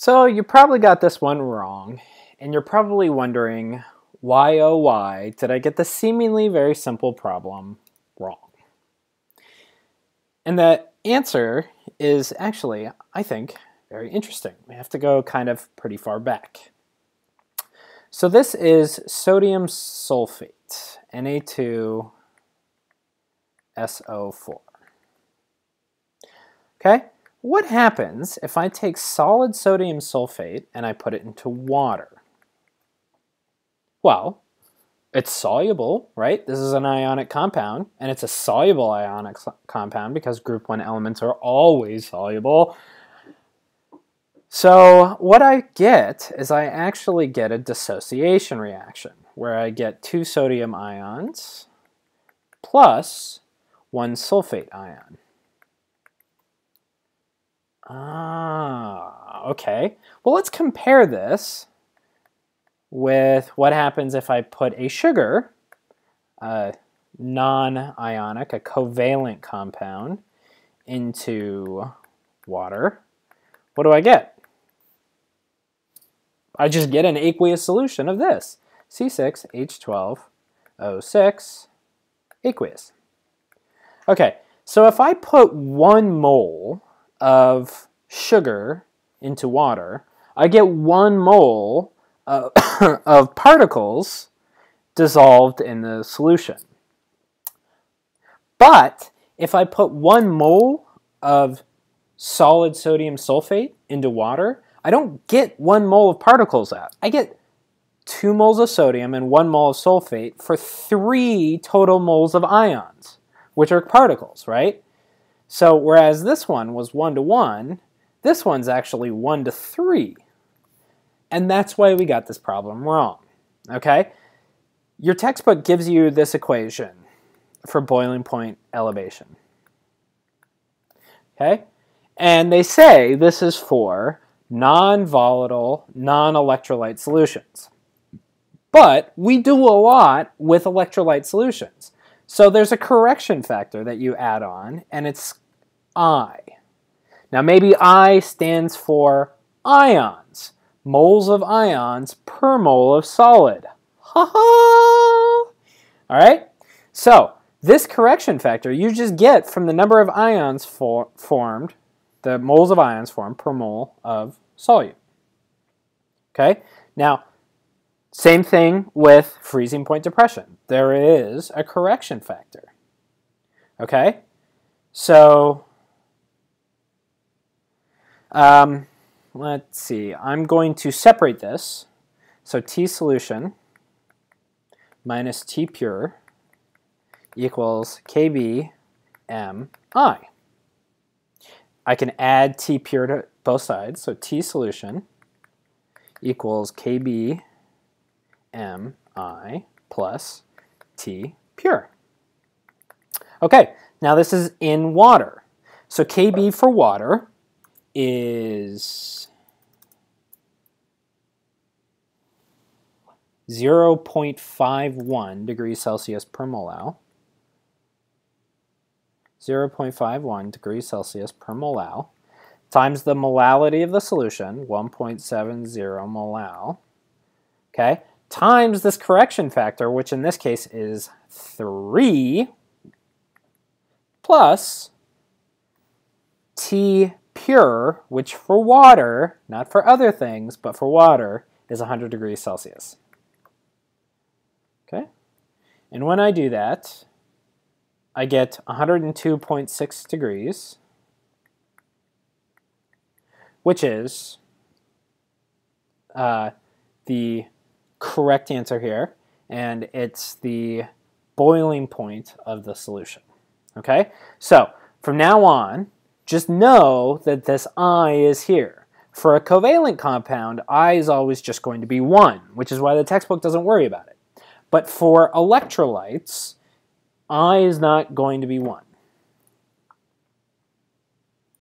So you probably got this one wrong, and you're probably wondering, why oh why did I get the seemingly very simple problem wrong? And the answer is actually, I think, very interesting. We have to go kind of pretty far back. So this is sodium sulfate, Na2SO4. Okay? What happens if I take solid sodium sulfate and I put it into water? Well, it's soluble, right? This is an ionic compound, and it's a soluble ionic compound because group 1 elements are always soluble. So what I get is I actually get a dissociation reaction where I get 2 sodium ions plus 1 sulfate ion. Okay. Well, let's compare this with what happens if I put a sugar, a non-ionic, a covalent compound, into water. What do I get? I just get an aqueous solution of this, C6H12O6, aqueous. Okay, so if I put 1 mole of sugar into water, I get 1 mole of particles dissolved in the solution. But if I put 1 mole of solid sodium sulfate into water, I don't get 1 mole of particles out. I get 2 moles of sodium and 1 mole of sulfate for 3 total moles of ions, which are particles, right? So whereas this one was 1-to-1, this one's actually 1-to-3. And that's why we got this problem wrong, okay? Your textbook gives you this equation for boiling point elevation, okay? And they say this is for non-volatile, non-electrolyte solutions. But we do a lot with electrolyte solutions. So there's a correction factor that you add on, and it's I. Now maybe I stands for ions, moles of ions per mole of solid. Ha ha! All right? So this correction factor you just get from the number of ions formed, the moles of ions formed per mole of solute. Okay? Now, same thing with freezing point depression. There is a correction factor. Okay? So, let's see. I'm going to separate this. So T solution minus T pure equals KBMI. I can add T pure to both sides. So T solution equals KBMI plus T pure. Okay, now this is in water. So KB for water is 0.51 degrees Celsius per molal. 0.51 degrees Celsius per molal times the molality of the solution, 1.70 molal, okay, times this correction factor, which in this case is 3, plus T pure, which for water, not for other things, but for water, is 100 degrees Celsius. Okay? And when I do that, I get 102.6 degrees, which is the correct answer here, and it's the boiling point of the solution. Okay? So, from now on, just know that this I is here. For a covalent compound, I is always just going to be 1, which is why the textbook doesn't worry about it. But for electrolytes, I is not going to be 1.